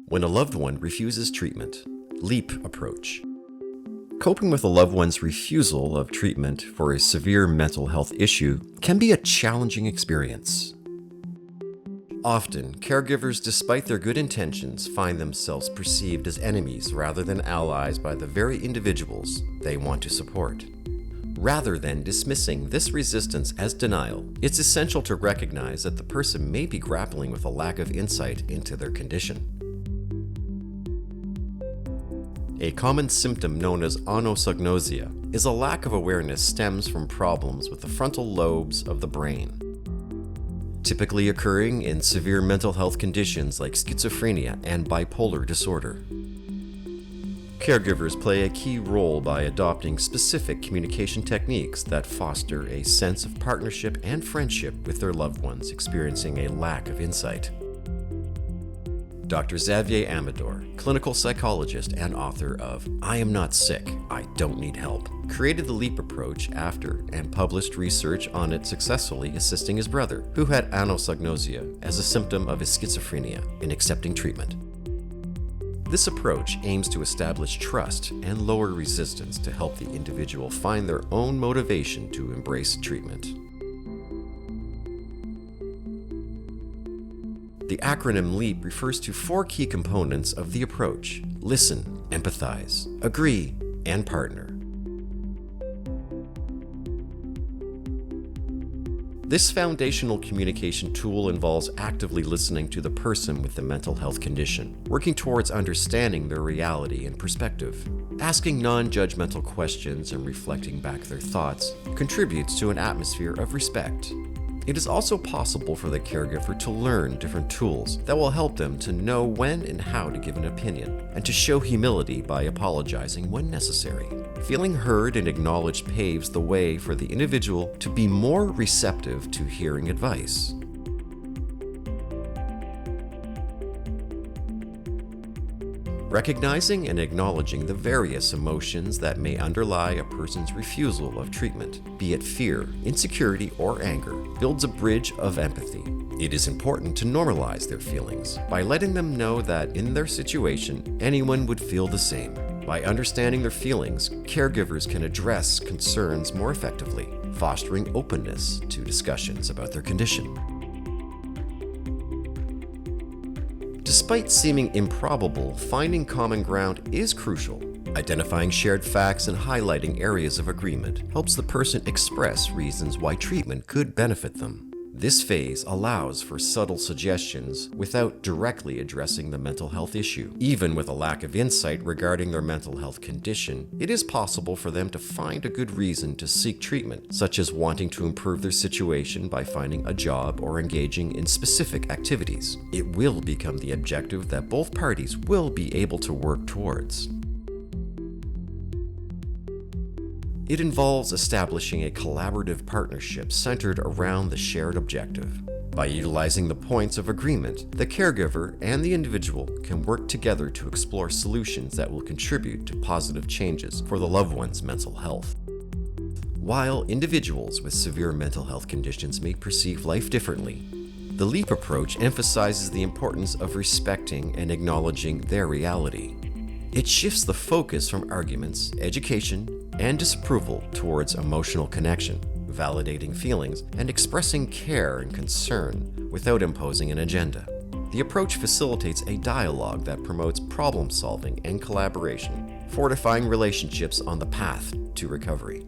When a loved one refuses treatment, LEAP approach. Coping with a loved one's refusal of treatment for a severe mental health issue can be a challenging experience. Often, caregivers, despite their good intentions, find themselves perceived as enemies rather than allies by the very individuals they want to support. Rather than dismissing this resistance as denial, it's essential to recognize that the person may be grappling with a lack of insight into their condition. A common symptom known as anosognosia is a lack of awareness stems from problems with the frontal lobes of the brain, typically occurring in severe mental health conditions like schizophrenia and bipolar disorder. Caregivers play a key role by adopting specific communication techniques that foster a sense of partnership and friendship with their loved ones experiencing a lack of insight. Dr. Xavier Amador, clinical psychologist and author of I Am Not Sick, I Don't Need Help, created the LEAP approach after and published research on it successfully assisting his brother, who had anosognosia as a symptom of his schizophrenia, in accepting treatment. This approach aims to establish trust and lower resistance to help the individual find their own motivation to embrace treatment. The acronym LEAP refers to 4 key components of the approach: listen, empathize, agree, and partner. This foundational communication tool involves actively listening to the person with the mental health condition, working towards understanding their reality and perspective. Asking non-judgmental questions and reflecting back their thoughts contributes to an atmosphere of respect. It is also possible for the caregiver to learn different tools that will help them to know when and how to give an opinion, and to show humility by apologizing when necessary. Feeling heard and acknowledged paves the way for the individual to be more receptive to hearing advice. Recognizing and acknowledging the various emotions that may underlie a person's refusal of treatment, be it fear, insecurity, or anger, builds a bridge of empathy. It is important to normalize their feelings by letting them know that in their situation, anyone would feel the same. By understanding their feelings, caregivers can address concerns more effectively, fostering openness to discussions about their condition. Despite seeming improbable, finding common ground is crucial. Identifying shared facts and highlighting areas of agreement helps the person express reasons why treatment could benefit them. This phase allows for subtle suggestions without directly addressing the mental health issue. Even with a lack of insight regarding their mental health condition, it is possible for them to find a good reason to seek treatment, such as wanting to improve their situation by finding a job or engaging in specific activities. It will become the objective that both parties will be able to work towards. It involves establishing a collaborative partnership centered around the shared objective. By utilizing the points of agreement, the caregiver and the individual can work together to explore solutions that will contribute to positive changes for the loved one's mental health. While individuals with severe mental health conditions may perceive life differently, the LEAP approach emphasizes the importance of respecting and acknowledging their reality. It shifts the focus from arguments, education, and disapproval towards emotional connection, validating feelings, and expressing care and concern without imposing an agenda. The approach facilitates a dialogue that promotes problem solving and collaboration, fortifying relationships on the path to recovery.